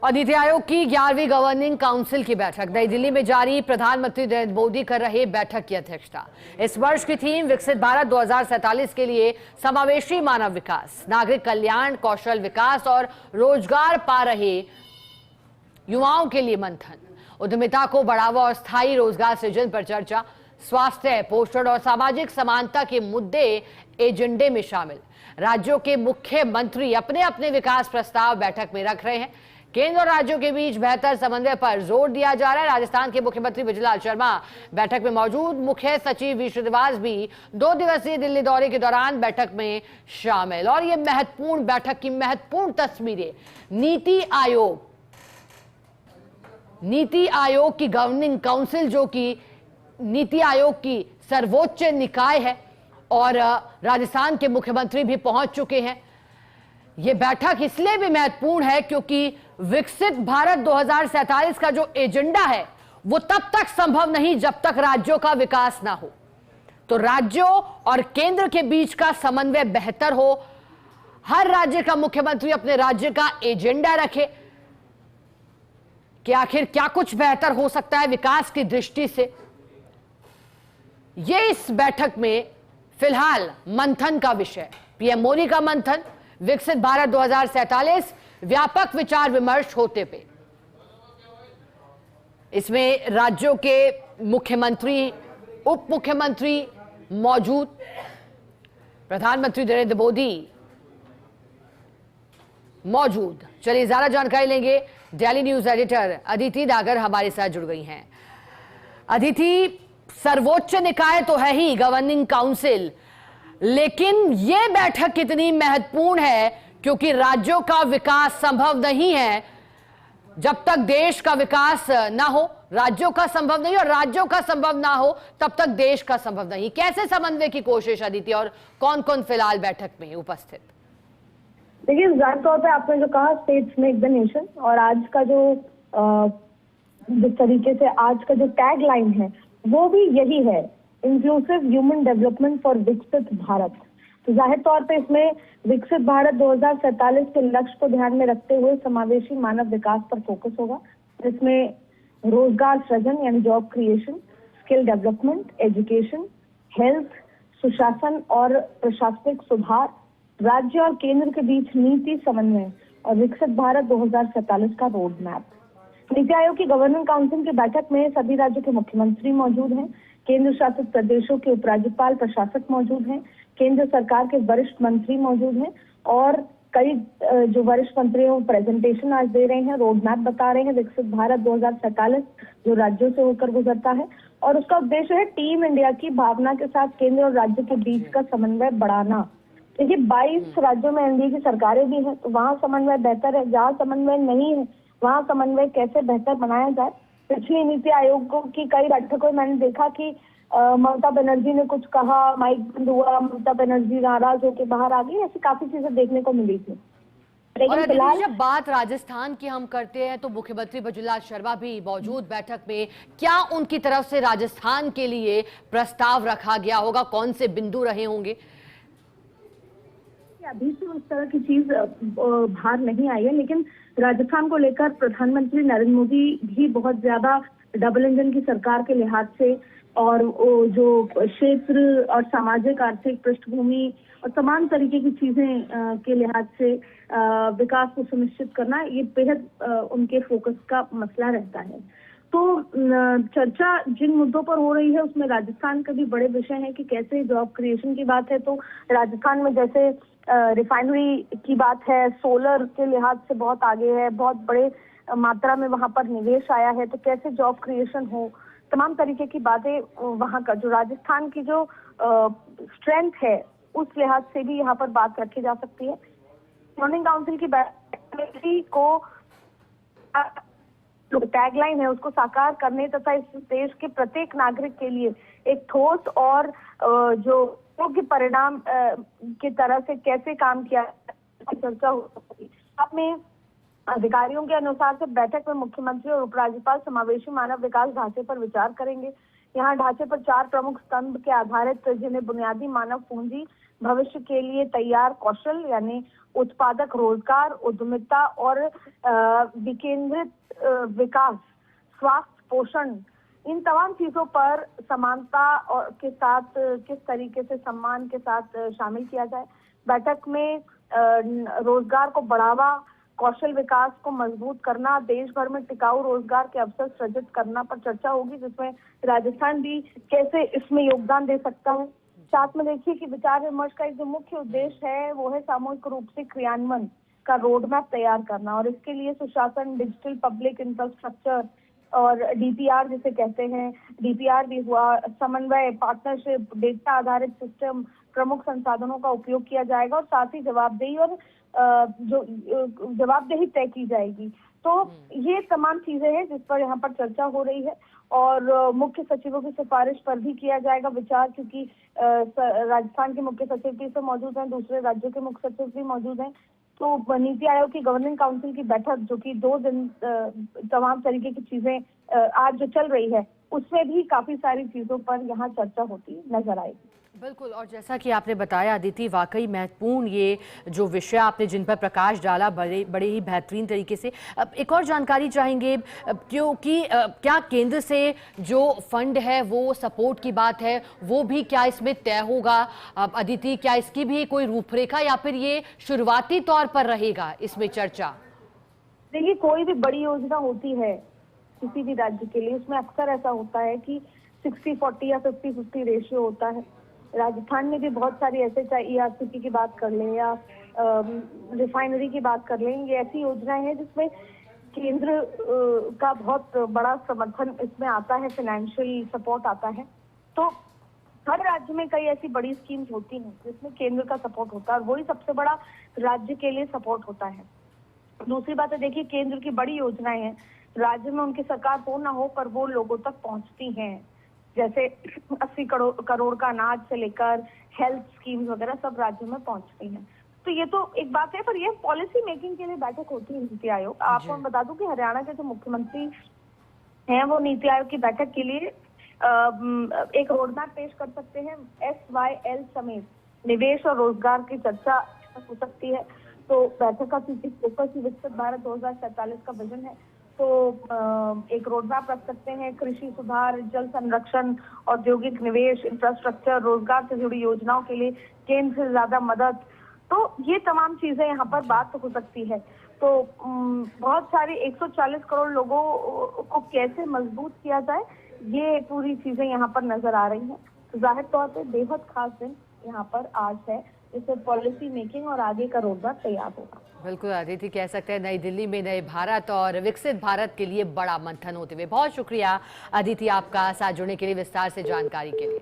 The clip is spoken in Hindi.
और नीति आयोग की 11वीं गवर्निंग काउंसिल की बैठक नई दिल्ली में जारी। प्रधानमंत्री नरेंद्र मोदी कर रहे बैठक की अध्यक्षता। इस वर्ष की थीम विकसित भारत 2047 के लिए समावेशी मानव विकास, नागरिक कल्याण, कौशल विकास और रोजगार पा रहे युवाओं के लिए मंथन, उद्यमिता को बढ़ावा और स्थायी रोजगार सृजन पर चर्चा, स्वास्थ्य, पोषण और सामाजिक समानता के मुद्दे एजेंडे में शामिल। राज्यों के मुख्यमंत्री अपने अपने विकास प्रस्ताव बैठक में रख रहे हैं। केंद्र और राज्यों के बीच बेहतर समन्वय पर जोर दिया जा रहा है। राजस्थान के मुख्यमंत्री विजयलाल शर्मा बैठक में मौजूद। मुख्य सचिव वी श्रीनिवास भी 2 दिवसीय दिल्ली दौरे के दौरान बैठक में शामिल। और ये महत्वपूर्ण बैठक की महत्वपूर्ण तस्वीरें। नीति आयोग की गवर्निंग काउंसिल, जो कि नीति आयोग की सर्वोच्च निकाय है, और राजस्थान के मुख्यमंत्री भी पहुंच चुके हैं। यह बैठक इसलिए भी महत्वपूर्ण है क्योंकि विकसित भारत 2047 का जो एजेंडा है वो तब तक संभव नहीं जब तक राज्यों का विकास ना हो। तो राज्यों और केंद्र के बीच का समन्वय बेहतर हो। हर राज्य का मुख्यमंत्री अपने राज्य का एजेंडा रखे कि आखिर क्या कुछ बेहतर हो सकता है विकास की दृष्टि से। यह इस बैठक में फिलहाल मंथन का विषय। पीएम मोदी का मंथन, विकसित भारत 2047, व्यापक विचार विमर्श होते पे इसमें राज्यों के मुख्यमंत्री, उप मुख्यमंत्री मौजूद। प्रधानमंत्री नरेंद्र मोदी मौजूद। चलिए ज्यादा जानकारी लेंगे। डेली न्यूज एडिटर अदिति दागर हमारे साथ जुड़ गई हैं। अदिति, सर्वोच्च निकाय तो है ही गवर्निंग काउंसिल, लेकिन यह बैठक कितनी महत्वपूर्ण है क्योंकि राज्यों का विकास संभव नहीं है जब तक देश का विकास ना हो। राज्यों का संभव नहीं और राज्यों का संभव ना हो तब तक देश का संभव नहीं। कैसे समन्वय की कोशिश अदिति, और कौन कौन फिलहाल बैठक में उपस्थित? देखिए, जाहिर तौर पे आपने जो कहा, स्टेट्स मेक द नेशन, और आज का जिस तरीके से आज का जो टैग लाइन है वो भी यही है, इंक्लूसिव ह्यूमन डेवलपमेंट फॉर विकसित भारत। तो जाहिर तौर पे इसमें विकसित भारत 2047 के लक्ष्य को ध्यान में रखते हुए समावेशी मानव विकास पर फोकस होगा, जिसमें रोजगार सृजन यानी job creation, skill development, education, health, सुशासन और प्रशासनिक सुधार, राज्य और केंद्र के बीच नीति समन्वय और विकसित भारत 2047 का रोड मैप। नीति आयोग की गवर्निंग काउंसिल की बैठक में सभी राज्यों के मुख्यमंत्री मौजूद हैं, केंद्र शासित प्रदेशों के उपराज्यपाल, प्रशासक मौजूद हैं, केंद्र सरकार के वरिष्ठ मंत्री मौजूद हैं, और कई जो वरिष्ठ मंत्री हैं वो प्रेजेंटेशन आज दे रहे हैं, रोड मैप बता रहे हैं विकसित भारत 2047 जो राज्यों से होकर गुजरता है। और उसका उद्देश्य है टीम इंडिया की भावना के साथ केंद्र और राज्य के बीच का समन्वय बढ़ाना। देखिए, 22 राज्यों में एनडीए की सरकारें भी हैं, तो वहाँ समन्वय बेहतर है। जहाँ समन्वय नहीं है वहाँ समन्वय कैसे बेहतर बनाया जाए। पिछली नीति आयोग की कई बैठकों में मैंने देखा कि ममता बनर्जी ने कुछ कहा, माइक बंद हुआ, ममता बनर्जी नाराज होकर बाहर आ गई, ऐसी काफी चीजें देखने को मिली थी। लेकिन फिलहाल जब बात राजस्थान की हम करते हैं तो मुख्यमंत्री विजयलाल शर्मा भी मौजूद बैठक में। क्या उनकी तरफ से राजस्थान के लिए प्रस्ताव रखा गया होगा? कौन से बिंदु रहे होंगे? अभी तो इस तरह की चीज बाहर नहीं आई है, लेकिन राजस्थान को लेकर प्रधानमंत्री नरेंद्र मोदी भी बहुत ज्यादा डबल इंजन की सरकार के लिहाज से और जो क्षेत्र और सामाजिक आर्थिक पृष्ठभूमि और तमाम तरीके की चीजें के लिहाज से विकास को सुनिश्चित करना, ये बेहद उनके फोकस का मसला रहता है। तो चर्चा जिन मुद्दों पर हो रही है उसमें राजस्थान के भी बड़े विषय हैं कि कैसे जॉब क्रिएशन की बात है तो राजस्थान में जैसे रिफाइनरी की बात है, सोलर के लिहाज से बहुत आगे है, बहुत बड़े मात्रा में वहां पर निवेश आया है, तो कैसे जॉब क्रिएशन हो, तमाम तरीके की बातें वहां का जो राजस्थान की जो स्ट्रेंथ है उस लिहाज से भी यहाँ पर बात रखी जा सकती है। गवर्निंग काउंसिल की बैठक को टैगलाइन है उसको साकार करने तथा इस देश के प्रत्येक नागरिक के लिए एक ठोस और जो योग्य परिणाम की तरह से कैसे काम किया चर्चा होगी। अपने अधिकारियों के अनुसार से बैठक में मुख्यमंत्री और उपराज्यपाल समावेशी मानव विकास ढांचे पर विचार करेंगे। यहाँ ढांचे पर 4 प्रमुख स्तंभ के आधारित, जिन्हें बुनियादी मानव पूंजी, भविष्य के लिए तैयार कौशल यानी उत्पादक रोजगार, उद्यमिता और विकेंद्रित विकास, स्वास्थ्य, पोषण, इन तमाम चीजों पर समानता और के साथ किस तरीके से सम्मान के साथ शामिल किया जाए। बैठक में रोजगार को बढ़ावा, कौशल विकास को मजबूत करना, देश भर में टिकाऊ रोजगार के अवसर सृजित करना पर चर्चा होगी, जिसमें राजस्थान भी कैसे इसमें योगदान दे सकता है। साथ में देखिए कि विचार विमर्श का एक जो मुख्य उद्देश्य है वो है सामूहिक रूप से क्रियान्वयन का रोड मैप तैयार करना, और इसके लिए सुशासन, डिजिटल पब्लिक इंफ्रास्ट्रक्चर और डीपीआर जिसे कहते हैं, डीपीआर भी हुआ, समन्वय, पार्टनरशिप, डेटा आधारित सिस्टम, प्रमुख संसाधनों का उपयोग किया जाएगा और साथ ही जवाबदेही और जो जवाबदेही तय की जाएगी। तो ये तमाम चीजें हैं जिस पर यहाँ पर चर्चा हो रही है, और मुख्य सचिवों की सिफारिश पर भी किया जाएगा विचार, क्योंकि राजस्थान के मुख्य सचिव भी इसमें मौजूद हैं, दूसरे राज्यों के मुख्य सचिव भी मौजूद हैं। तो नीति आयोग की गवर्निंग काउंसिल की बैठक, जो कि 2 दिन तमाम तरीके की चीजें आज जो चल रही है, उसमें भी काफी सारी चीजों पर यहाँ चर्चा होती नजर आएगी। बिल्कुल, और जैसा कि आपने बताया अदिति, वाकई महत्वपूर्ण ये जो विषय आपने जिन पर प्रकाश डाला बड़े ही बेहतरीन तरीके से। अब एक और जानकारी चाहेंगे, क्योंकि क्या केंद्र से जो फंड है वो सपोर्ट की बात है, वो भी क्या इसमें तय होगा? अदिति, क्या इसकी भी कोई रूपरेखा या फिर ये शुरुआती तौर पर रहेगा इसमें चर्चा? देखिए, कोई भी बड़ी योजना होती है किसी भी राज्य के लिए, उसमें अक्सर ऐसा होता है कि 60-40 या 50-50 रेशियो होता है। राजस्थान में भी बहुत सारी ऐसे, चाहे ईआरसीपी की बात कर लें या रिफाइनरी की बात कर लें, ये ऐसी योजनाएं हैं जिसमें केंद्र का बहुत बड़ा समर्थन इसमें आता है, फाइनेंशियल सपोर्ट आता है। तो हर राज्य में कई ऐसी बड़ी स्कीम्स होती हैं जिसमें केंद्र का सपोर्ट होता है, और वही सबसे बड़ा राज्य के लिए सपोर्ट होता है। दूसरी बात है, देखिए, केंद्र की बड़ी योजनाएं हैं, राज्य में उनकी सरकार हो ना हो पर वो लोगों तक पहुंचती हैं। जैसे 80 करोड़ का अनाज से लेकर हेल्थ स्कीम्स वगैरह सब राज्यों में पहुंचती हैं। तो ये तो एक बात है, पर ये पॉलिसी मेकिंग के लिए बैठक होती है नीति आयोग। आपको मैं बता दूं कि हरियाणा के जो मुख्यमंत्री हैं वो नीति आयोग की बैठक के लिए एक रोड मैप पेश कर सकते हैं। SYL समेत निवेश और रोजगार की चर्चा हो सकती है। तो बैठक का फोकस विकसित भारत 2047 का विजन है, तो एक रोड मैप रख सकते हैं। कृषि सुधार, जल संरक्षण, औद्योगिक निवेश, इंफ्रास्ट्रक्चर, रोजगार से जुड़ी योजनाओं के लिए केंद्र से ज्यादा मदद, तो ये तमाम चीजें यहाँ पर बात हो सकती है। तो बहुत सारे 140 करोड़ लोगों को कैसे मजबूत किया जाए, ये पूरी चीजें यहाँ पर नजर आ रही हैं। तो जाहिर तौर पे बेहद खास दिन यहाँ पर आज है, जिससे पॉलिसी मेकिंग और आगे का रोड मैप तैयार होगा। बिल्कुल अदिति, कह सकते हैं नई दिल्ली में नए भारत और विकसित भारत के लिए बड़ा मंथन होते हुए। बहुत शुक्रिया अदिति आपका साथ जुड़ने के लिए, विस्तार से जानकारी के लिए।